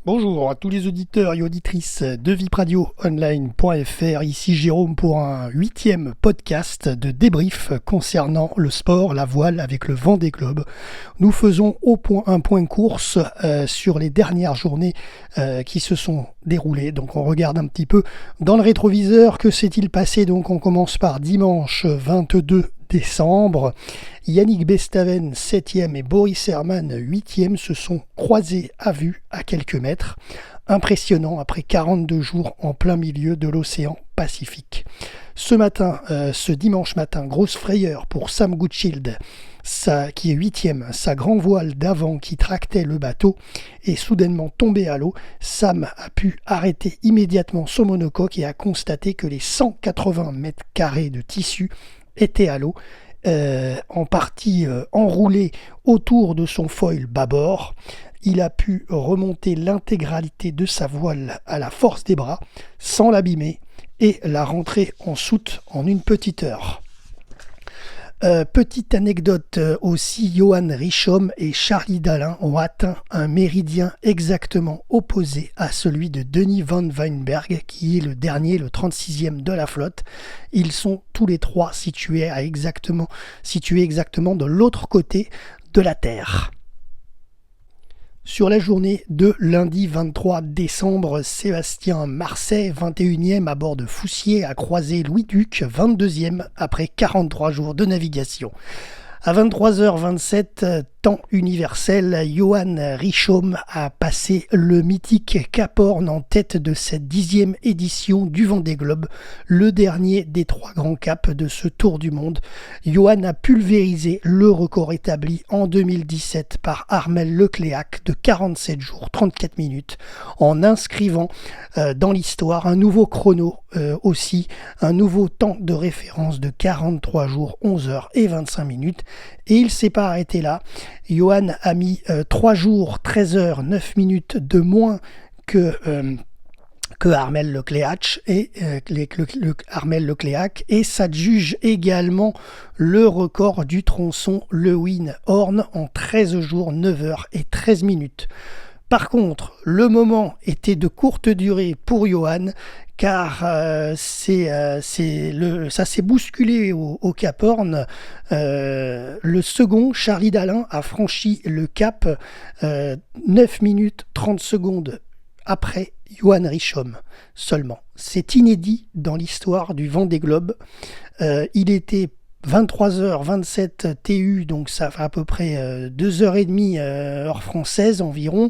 Bonjour à tous les auditeurs et auditrices de vipradioonline.fr, ici Jérôme pour un 8e podcast de débrief concernant le sport, la voile avec le Vendée Globe. Nous faisons un point course sur les dernières journées qui se sont déroulées. Donc on regarde un petit peu dans le rétroviseur, que s'est-il passé. Donc on commence par dimanche 22 décembre. Yannick Bestaven 7e et Boris Herrmann 8e se sont croisés à vue à quelques mètres. Impressionnant après 42 jours en plein milieu de l'océan Pacifique. Ce dimanche matin, grosse frayeur pour Sam Goodschild, qui est 8e, sa grand voile d'avant qui tractait le bateau est soudainement tombé à l'eau. Sam a pu arrêter immédiatement son monocoque et a constaté que les 180 mètres carrés de tissu étaient à l'eau, en partie enroulé autour de son foil bâbord. Il a pu remonter l'intégralité de sa voile à la force des bras sans l'abîmer et la rentrer en soute en une petite heure. Petite anecdote aussi, Johan Richomme et Charlie Dalin ont atteint un méridien exactement opposé à celui de Denis Van Weinberg, qui est le dernier, le 36e de la flotte. Ils sont tous les trois situés exactement de l'autre côté de la Terre. Sur la journée de lundi 23 décembre, Sébastien Marseille, 21e à bord de Foussier, a croisé Louis Duc, 22e, après 43 jours de navigation. À 23h27, temps universel, Johan Richomme a passé le mythique Cap Horn en tête de cette 10e édition du Vendée Globe, le dernier des 3 grands caps de ce tour du monde. Johan a pulvérisé le record établi en 2017 par Armel Lecléac de 47 jours 34 minutes en inscrivant dans l'histoire un nouveau chrono, aussi un nouveau temps de référence de 43 jours 11 heures et 25 minutes. Et il ne s'est pas arrêté là. Johan a mis 3 jours 13 heures 9 minutes de moins que Armel Lecléac et s'adjuge également le record du tronçon Lewin-Horn en 13 jours 9 heures et 13 minutes. Par contre, le moment était de courte durée pour Johan, car ça s'est bousculé au Cap Horn. Le second, Charlie Dalin, a franchi le cap 9 minutes 30 secondes après Johan Richomme seulement. C'est inédit dans l'histoire du Vendée Globe. Il était 23h27 TU, donc ça fait à peu près 2h30 heure française environ.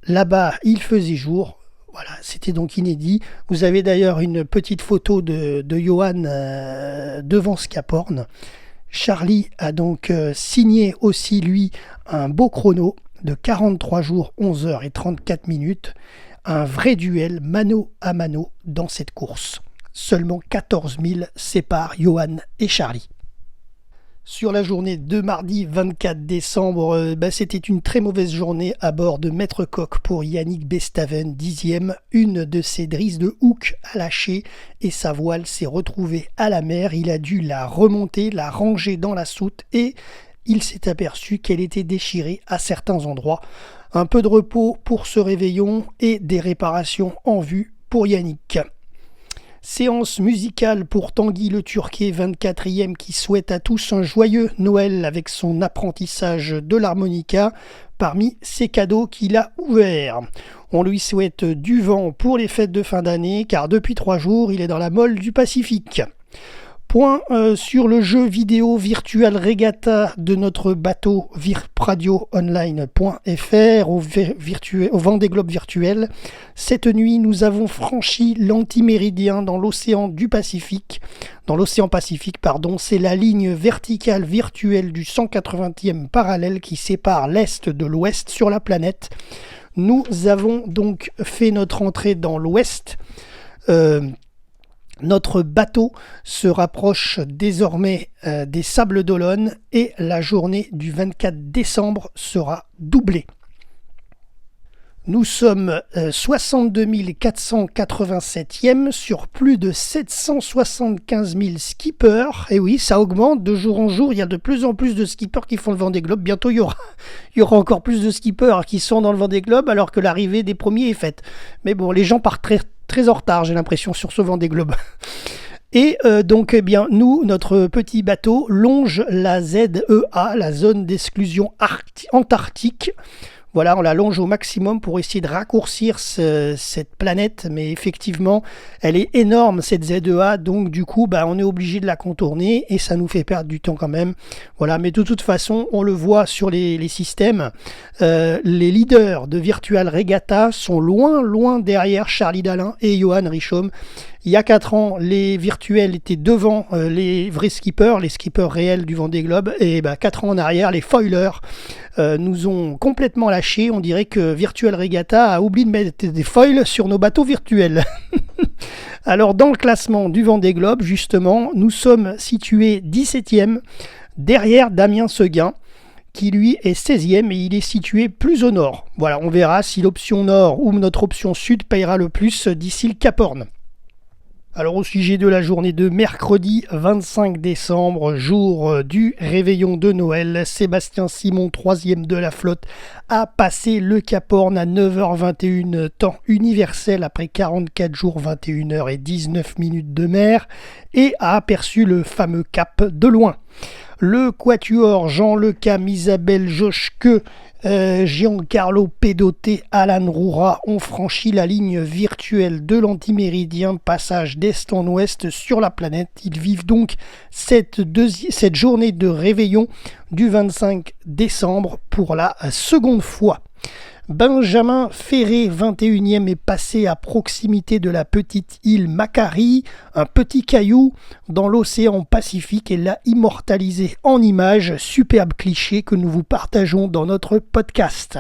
Là-bas, il faisait jour. Voilà, c'était donc inédit. Vous avez d'ailleurs une petite photo de Johan devant ce Cap Horn. Charlie a donc signé aussi, lui, un beau chrono de 43 jours, 11 heures et 34 minutes. Un vrai duel mano à mano dans cette course. Seulement 14 000 séparent Johan et Charlie. Sur la journée de mardi 24 décembre, c'était une très mauvaise journée à bord de Maître Coq pour Yannick Bestaven, 10e. Une de ses drisses de hook a lâché et sa voile s'est retrouvée à la mer. Il a dû la remonter, la ranger dans la soute et il s'est aperçu qu'elle était déchirée à certains endroits. Un peu de repos pour ce réveillon et des réparations en vue pour Yannick. Séance musicale pour Tanguy Le Turquet, 24e, qui souhaite à tous un joyeux Noël avec son apprentissage de l'harmonica parmi ses cadeaux qu'il a ouverts. On lui souhaite du vent pour les fêtes de fin d'année, car depuis 3 jours, il est dans la molle du Pacifique. Point sur le jeu vidéo Virtual Regatta de notre bateau vipradioonline.fr au Vendée Globe virtuel. Cette nuit, nous avons franchi l'antiméridien dans l'océan Pacifique. C'est la ligne verticale virtuelle du 180e parallèle qui sépare l'est de l'ouest sur la planète. Nous avons donc fait notre entrée dans l'ouest. Notre bateau se rapproche désormais des Sables d'Olonne et la journée du 24 décembre sera doublée. Nous sommes 62 487e sur plus de 775 000 skippers. Et oui, ça augmente de jour en jour. Il y a de plus en plus de skippers qui font le Vendée Globe. Bientôt, il y aura encore plus de skippers qui sont dans le Vendée Globe alors que l'arrivée des premiers est faite. Mais bon, les gens partent très, très en retard, j'ai l'impression, sur ce Vendée Globe. Et donc, eh bien, nous, notre petit bateau longe la ZEA, la zone d'exclusion antarctique. Voilà, on la longe au maximum pour essayer de raccourcir cette planète, mais effectivement, elle est énorme cette ZEA, donc du coup, on est obligé de la contourner et ça nous fait perdre du temps quand même. Voilà, mais de toute façon, on le voit sur les systèmes, les leaders de Virtual Regatta sont loin derrière Charlie Dalin et Johan Richomme. Il y a 4 ans, les virtuels étaient devant les vrais skippers, les skippers réels du Vendée Globe. Et 4 ans en arrière, les foilers nous ont complètement lâchés. On dirait que Virtual Regatta a oublié de mettre des foils sur nos bateaux virtuels. Alors, dans le classement du Vendée Globe, justement, nous sommes situés 17e, derrière Damien Seguin, qui lui est 16e et il est situé plus au nord. Voilà, on verra si l'option nord ou notre option sud payera le plus d'ici le Cap Horn. Alors au sujet de la journée de mercredi 25 décembre, jour du réveillon de Noël, Sébastien Simon, 3e de la flotte, a passé le Cap Horn à 9h21 temps universel après 44 jours, 21h et 19 minutes de mer et a aperçu le fameux cap de loin. Le quatuor Jean Lecam, Isabelle Joschke, Giancarlo Pedoté, Alan Roura ont franchi la ligne virtuelle de l'antiméridien, passage d'est en ouest sur la planète. Ils vivent donc cette journée de réveillon du 25 décembre pour la seconde fois. Benjamin Ferré, 21e, est passé à proximité de la petite île Macquarie, un petit caillou dans l'océan Pacifique, et l'a immortalisé en images, superbe cliché que nous vous partageons dans notre podcast.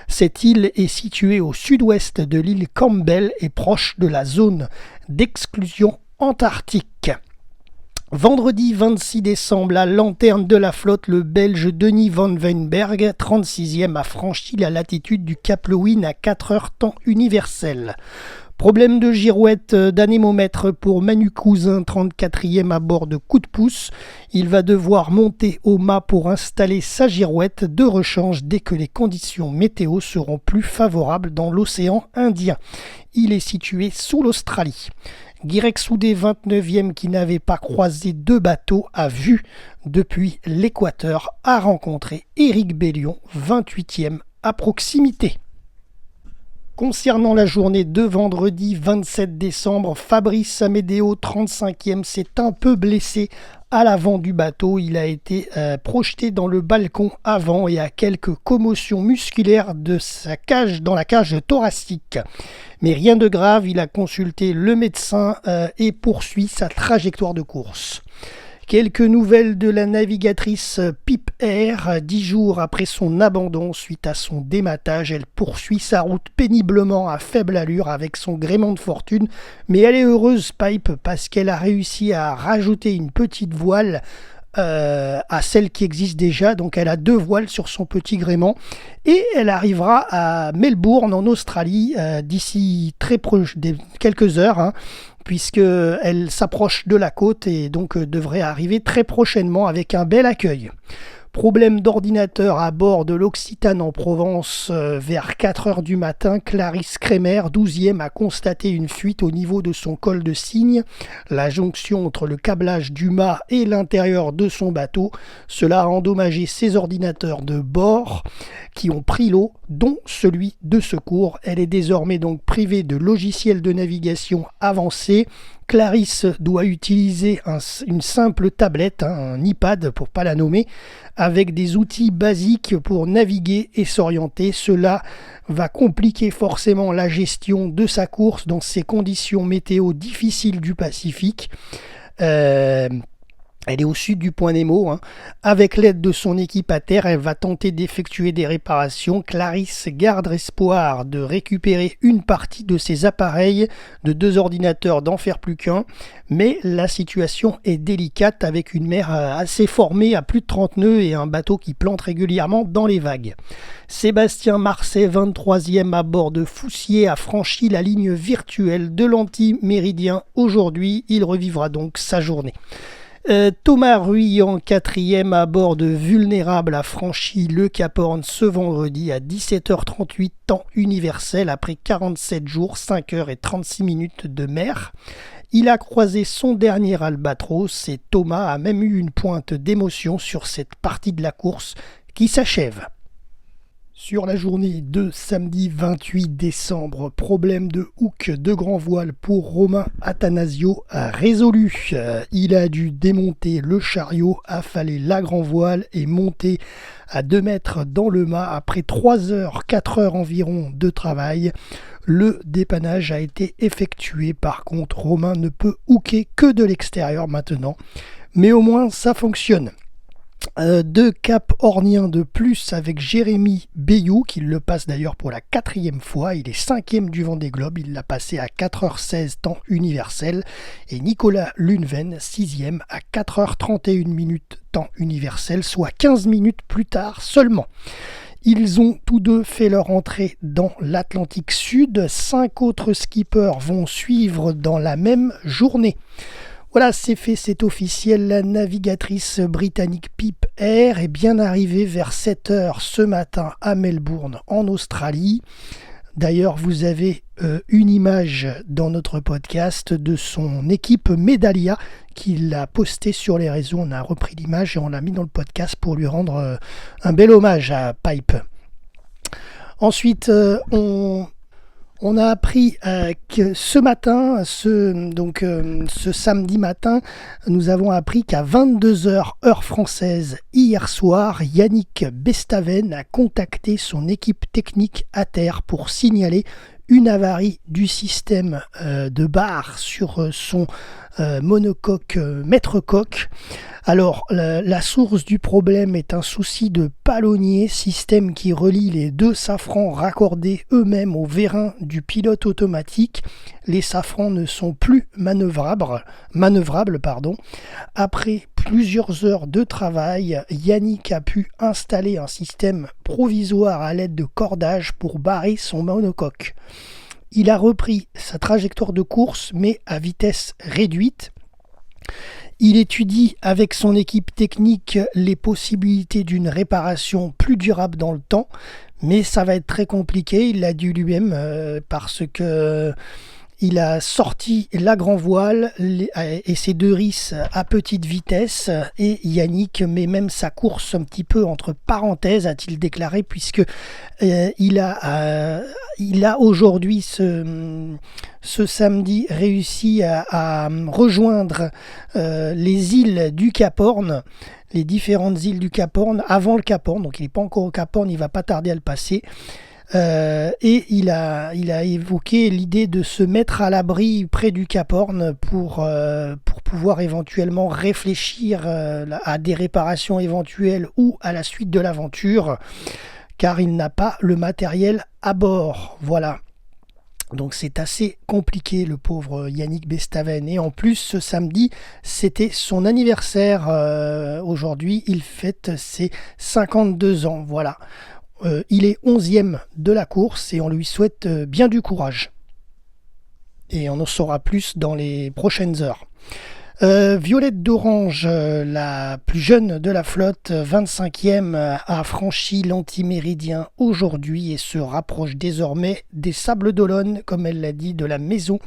Cette île est située au sud-ouest de l'île Campbell et proche de la zone d'exclusion antarctique. Vendredi 26 décembre, la lanterne de la flotte, le Belge Denis Van Weinberg, 36e, a franchi la latitude du Cap Lewin à 4 heures temps universel. Problème de girouette d'anémomètre pour Manu Cousin, 34e à bord de Coup de pouce. Il va devoir monter au mât pour installer sa girouette de rechange dès que les conditions météo seront plus favorables dans l'océan Indien. Il est situé sous l'Australie. Guirec Soudé, 29e, qui n'avait pas croisé 2 bateaux à vue depuis l'Équateur, a rencontré Éric Bellion, 28e, à proximité. Concernant la journée de vendredi 27 décembre, Fabrice Amédéo, 35e, s'est un peu blessé à l'avant du bateau. Il a été projeté dans le balcon avant et a quelques commotions musculaires dans la cage thoracique. Mais rien de grave, il a consulté le médecin et poursuit sa trajectoire de course. Quelques nouvelles de la navigatrice Pip Air. 10 jours après son abandon suite à son dématage, elle poursuit sa route péniblement à faible allure avec son gréement de fortune. Mais elle est heureuse, Pipe, parce qu'elle a réussi à rajouter une petite voile à celle qui existe déjà. Donc elle a 2 voiles sur son petit gréement et elle arrivera à Melbourne en Australie d'ici très proche, quelques heures, puisqu'elle s'approche de la côte et donc devrait arriver très prochainement avec un bel accueil. Problème d'ordinateur à bord de l'Occitane en Provence vers 4 heures du matin. Clarisse Kremer, 12e, a constaté une fuite au niveau de son col de cygne, la jonction entre le câblage du mât et l'intérieur de son bateau. Cela a endommagé ses ordinateurs de bord qui ont pris l'eau, dont celui de secours. Elle est désormais donc privée de logiciel de navigation avancé. Clarisse doit utiliser une simple tablette, un iPad pour pas la nommer, avec des outils basiques pour naviguer et s'orienter. Cela va compliquer forcément la gestion de sa course dans ces conditions météo difficiles du Pacifique. Elle est au sud du point Nemo. Avec l'aide de son équipe à terre, elle va tenter d'effectuer des réparations. Clarisse garde espoir de récupérer une partie de ses appareils, de 2 ordinateurs, d'en faire plus qu'un. Mais la situation est délicate avec une mer assez formée à plus de 30 nœuds et un bateau qui plante régulièrement dans les vagues. Sébastien Marcet, 23e à bord de Foussier, a franchi la ligne virtuelle de l'anti-méridien. Aujourd'hui, il revivra donc sa journée. Thomas Ruyant, 4e à bord de Vulnérable, a franchi le Cap Horn ce vendredi à 17h38 temps universel après 47 jours, 5h36 de mer. Il a croisé son dernier albatros et Thomas a même eu une pointe d'émotion sur cette partie de la course qui s'achève. Sur la journée de samedi 28 décembre, problème de hook de grand voile pour Romain Attanasio résolu. Il a dû démonter le chariot, affaler la grand voile et monter à 2 mètres dans le mât après 3 heures, 4 heures environ de travail. Le dépannage a été effectué. Par contre, Romain ne peut hooker que de l'extérieur maintenant. Mais au moins, ça fonctionne. 2 caps horniens de plus avec Jérémy Bayou, qui le passe d'ailleurs pour la 4e fois. Il est 5e du Vendée Globe, il l'a passé à 4h16 temps universel. Et Nicolas Lunven, 6e à 4h31 temps universel, soit 15 minutes plus tard seulement. Ils ont tous deux fait leur entrée dans l'Atlantique Sud. 5 autres skippers vont suivre dans la même journée. Voilà, c'est fait, c'est officiel, la navigatrice britannique Pip Air est bien arrivée vers 7h ce matin à Melbourne, en Australie. D'ailleurs, vous avez une image dans notre podcast de son équipe Medallia qui l'a postée sur les réseaux. On a repris l'image et on l'a mis dans le podcast pour lui rendre un bel hommage à Pipe. Ensuite, on a appris que ce matin, ce samedi matin, nous avons appris qu'à 22h heure française hier soir, Yannick Bestaven a contacté son équipe technique à terre pour signaler une avarie du système de barre sur son monocoque maître-coque. Alors, la source du problème est un souci de palonnier, système qui relie les 2 safrans raccordés eux-mêmes au vérin du pilote automatique. Les safrans ne sont plus manœuvrables. Après plusieurs heures de travail, Yannick a pu installer un système provisoire à l'aide de cordage pour barrer son monocoque. Il a repris sa trajectoire de course, mais à vitesse réduite. Il étudie avec son équipe technique les possibilités d'une réparation plus durable dans le temps, mais ça va être très compliqué, il l'a dit lui-même, parce que il a sorti la grand voile et ses 2 risses à petite vitesse, et Yannick met même sa course un petit peu entre parenthèses, a-t-il déclaré, puisque il a aujourd'hui ce samedi réussi à rejoindre les îles du Cap Horn, les différentes îles du Cap Horn avant le Cap Horn, donc il n'est pas encore au Cap Horn, il va pas tarder à le passer. Et il a évoqué l'idée de se mettre à l'abri près du Cap Horn pour pouvoir éventuellement réfléchir à des réparations éventuelles ou à la suite de l'aventure, car il n'a pas le matériel à bord. Voilà. Donc c'est assez compliqué, le pauvre Yannick Bestaven. Et en plus, ce samedi, c'était son anniversaire. Aujourd'hui, il fête ses 52 ans. Voilà. Il est 11e de la course et on lui souhaite bien du courage. Et on en saura plus dans les prochaines heures. Violette d'Orange, la plus jeune de la flotte, 25e, a franchi l'antiméridien aujourd'hui et se rapproche désormais des Sables d'Olonne, comme elle l'a dit, de la maison,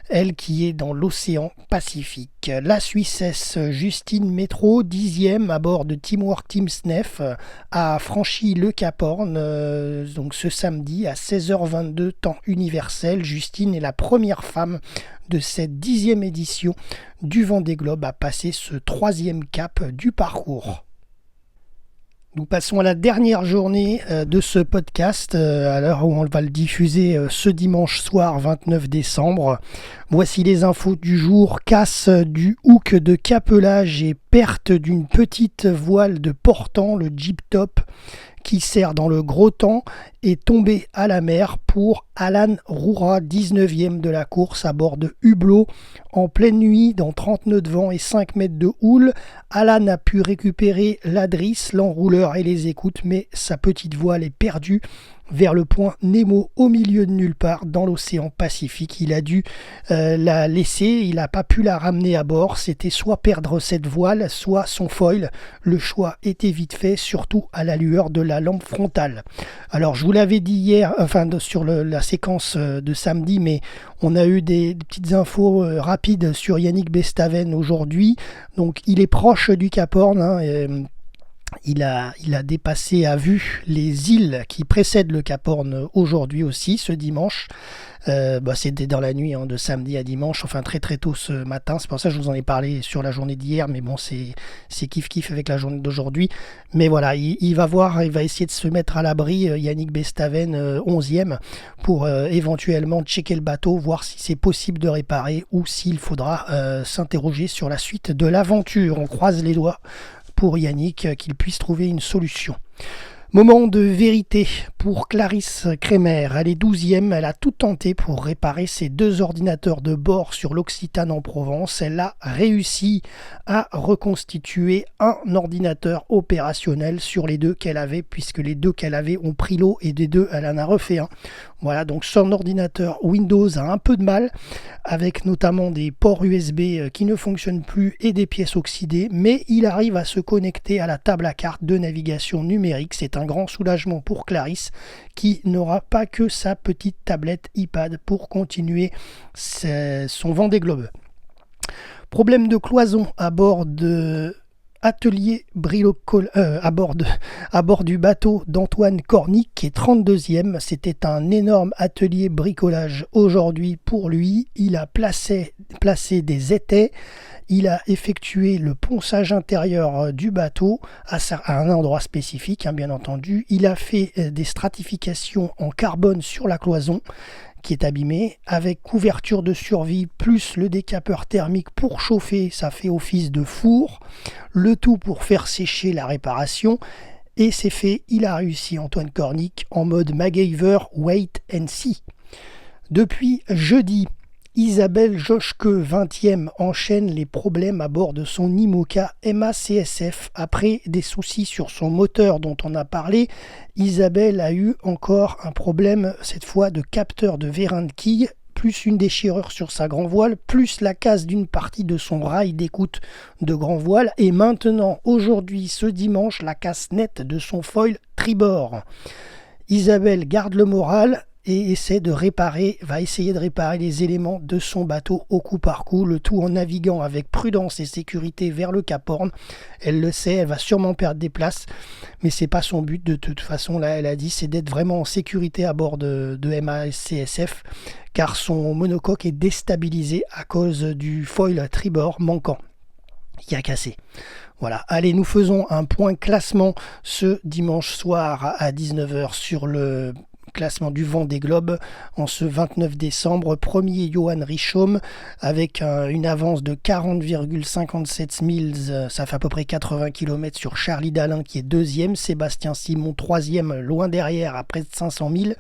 elle qui est dans l'océan Pacifique. La Suissesse Justine Métro, 10e à bord de Teamwork Team Snef, a franchi le Cap Horn donc ce samedi à 16h22 temps universel. Justine est la première femme de cette 10e édition du Vendée Globe à passer ce 3e cap du parcours. Nous passons à la dernière journée de ce podcast, à l'heure où on va le diffuser ce dimanche soir 29 décembre. Voici les infos du jour. Casse du hook de capelage et perte d'une petite voile de portant, le Jeep Top, qui sert dans le gros temps, est tombé à la mer pour Alan Roura, 19e de la course à bord de Hublot. En pleine nuit, dans 30 nœuds de vent et 5 mètres de houle, Alan a pu récupérer la drisse, l'enrouleur et les écoutes, mais sa petite voile est perdue vers le point Nemo au milieu de nulle part dans l'océan Pacifique. Il a dû la laisser, il n'a pas pu la ramener à bord. C'était soit perdre cette voile, soit son foil. Le choix était vite fait, surtout à la lueur de la lampe frontale. Alors je vous l'avais dit hier, sur la séquence de samedi, mais on a eu des petites infos rapides sur Yannick Bestaven aujourd'hui. Donc il est proche du Cap Horn, hein, il a dépassé à vue les îles qui précèdent le Cap Horn aujourd'hui aussi, ce dimanche. C'était dans la nuit de samedi à dimanche, enfin très très tôt ce matin. C'est pour ça que je vous en ai parlé sur la journée d'hier, mais bon, c'est kiff avec la journée d'aujourd'hui. Mais voilà, il va essayer de se mettre à l'abri, Yannick Bestaven, 11e, pour éventuellement checker le bateau, voir si c'est possible de réparer ou s'il faudra s'interroger sur la suite de l'aventure. On croise les doigts pour Yannick, qu'il puisse trouver une solution. Moment de vérité pour Clarisse Kremer. Elle est 12e, elle a tout tenté pour réparer ses 2 ordinateurs de bord sur l'Occitane en Provence. Elle a réussi à reconstituer un ordinateur opérationnel sur les 2 qu'elle avait, puisque les 2 qu'elle avait ont pris l'eau et des 2 elle en a refait un. Voilà, donc son ordinateur Windows a un peu de mal, avec notamment des ports USB qui ne fonctionnent plus et des pièces oxydées, mais il arrive à se connecter à la table à cartes de navigation numérique. C'est un grand soulagement pour Clarisse, qui n'aura pas que sa petite tablette iPad pour continuer son Vendée Globe. Problème de cloison à bord de Atelier à bord du bateau d'Antoine Cornic, qui est 32e. C'était un énorme atelier bricolage aujourd'hui pour lui. Il a placé des étais. Il a effectué le ponçage intérieur du bateau à un endroit spécifique, bien entendu. Il a fait des stratifications en carbone sur la cloison qui est abîmée, avec couverture de survie plus le décapeur thermique pour chauffer, ça fait office de four, le tout pour faire sécher la réparation, et c'est fait, il a réussi, Antoine Cornic, en mode MacGyver Wait and See. Depuis jeudi, Isabelle Joschke, 20e, enchaîne les problèmes à bord de son IMOCA MACSF. Après des soucis sur son moteur dont on a parlé, Isabelle a eu encore un problème, cette fois de capteur de vérin de quille, plus une déchirure sur sa grand voile, plus la casse d'une partie de son rail d'écoute de grand voile, et maintenant, aujourd'hui, ce dimanche, la casse nette de son foil tribord. Isabelle garde le moral et va essayer de réparer les éléments de son bateau au coup par coup, le tout en naviguant avec prudence et sécurité vers le Cap Horn. Elle le sait, elle va sûrement perdre des places, mais c'est pas son but. De toute façon, là, elle a dit, c'est d'être vraiment en sécurité à bord de MACSF, car son monocoque est déstabilisé à cause du foil tribord manquant qui a cassé. Voilà, allez, nous faisons un point classement ce dimanche soir à 19h sur le classement du Vendée Globe en ce 29 décembre. Premier, Johan Richomme avec une avance de 40,57 milles, ça fait à peu près 80 km sur Charlie Dalin qui est 2e, Sébastien Simon 3e, loin derrière à près de 500 000,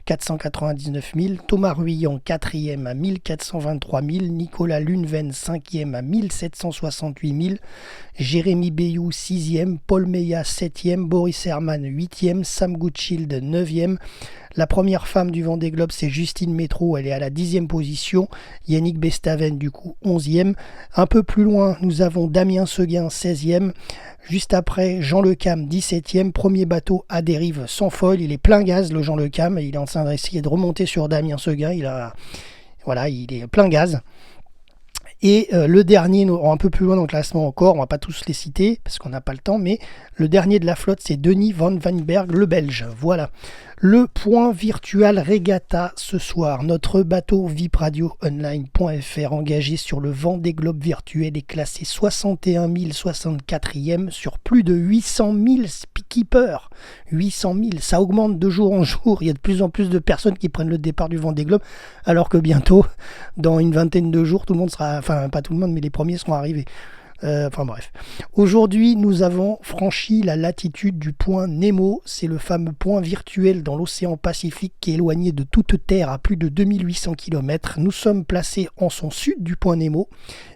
499 000, Thomas Ruyant 4e à 1423 000, Nicolas Luneven 5e à 1768 000, Jérémy Bayou 6e, Paul Meillat 7e, Boris Herman 8e, Sam Goodschild 9e. La première femme du Vendée Globe, c'est Justine Métro, elle est à la 10e position. Yannick Bestaven, du coup, 11e. Un peu plus loin, nous avons Damien Seguin, 16e. Juste après, Jean Le Cam, 17e. Premier bateau à dérive sans foil. Il est plein gaz, le Jean Le Cam. Il est en train d'essayer de remonter sur Damien Seguin. Il est plein gaz. Et le dernier, un peu plus loin dans le classement encore, on ne va pas tous les citer parce qu'on n'a pas le temps, mais le dernier de la flotte, c'est Denis Van Weinberg, le Belge. Voilà. Le point virtual Regatta ce soir. Notre bateau vipradioonline.fr engagé sur le Vendée Globe virtuel est classé 61 064e sur plus de 800 000 keepers. 800 000, ça augmente de jour en jour. Il y a de plus en plus de personnes qui prennent le départ du Vendée Globe, alors que bientôt, dans une vingtaine de jours, tout le monde sera, enfin pas tout le monde, mais les premiers seront arrivés. Bref. Aujourd'hui, nous avons franchi la latitude du point Nemo. C'est le fameux point virtuel dans l'océan Pacifique qui est éloigné de toute terre à plus de 2800 km. Nous sommes placés en son sud du point Nemo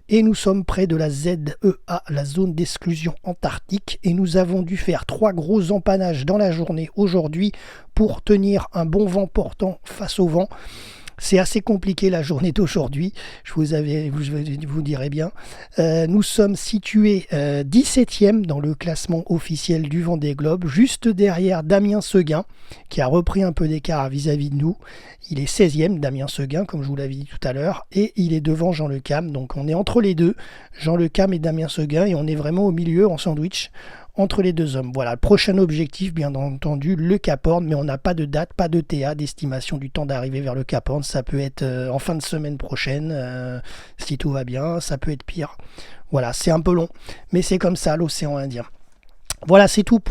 et nous sommes près de la ZEA, la zone d'exclusion antarctique. Et nous avons dû faire 3 gros empannages dans la journée aujourd'hui pour tenir un bon vent portant face au vent. C'est assez compliqué la journée d'aujourd'hui, je vous dirai bien. Nous sommes situés 17e dans le classement officiel du Vendée Globe, juste derrière Damien Seguin, qui a repris un peu d'écart vis-à-vis de nous. Il est 16e, Damien Seguin, comme je vous l'avais dit tout à l'heure, et il est devant Jean Le Cam. Donc on est entre les deux, Jean Le Cam et Damien Seguin, et on est vraiment au milieu, en sandwich, entre les deux hommes. Voilà, le prochain objectif, bien entendu, le Cap Horn, mais on n'a pas de date, pas de TA, d'estimation du temps d'arrivée vers le Cap Horn. Ça peut être en fin de semaine prochaine, si tout va bien, ça peut être pire. Voilà, c'est un peu long, mais c'est comme ça, l'océan Indien. Voilà, c'est tout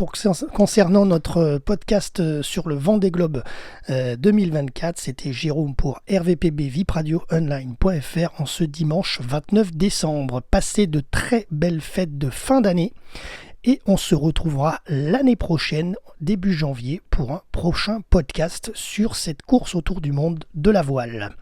concernant notre podcast sur le Vendée Globe 2024. C'était Jérôme pour RVPB vipradioonline.fr en ce dimanche 29 décembre. Passez de très belles fêtes de fin d'année. Et on se retrouvera l'année prochaine, début janvier, pour un prochain podcast sur cette course autour du monde de la voile.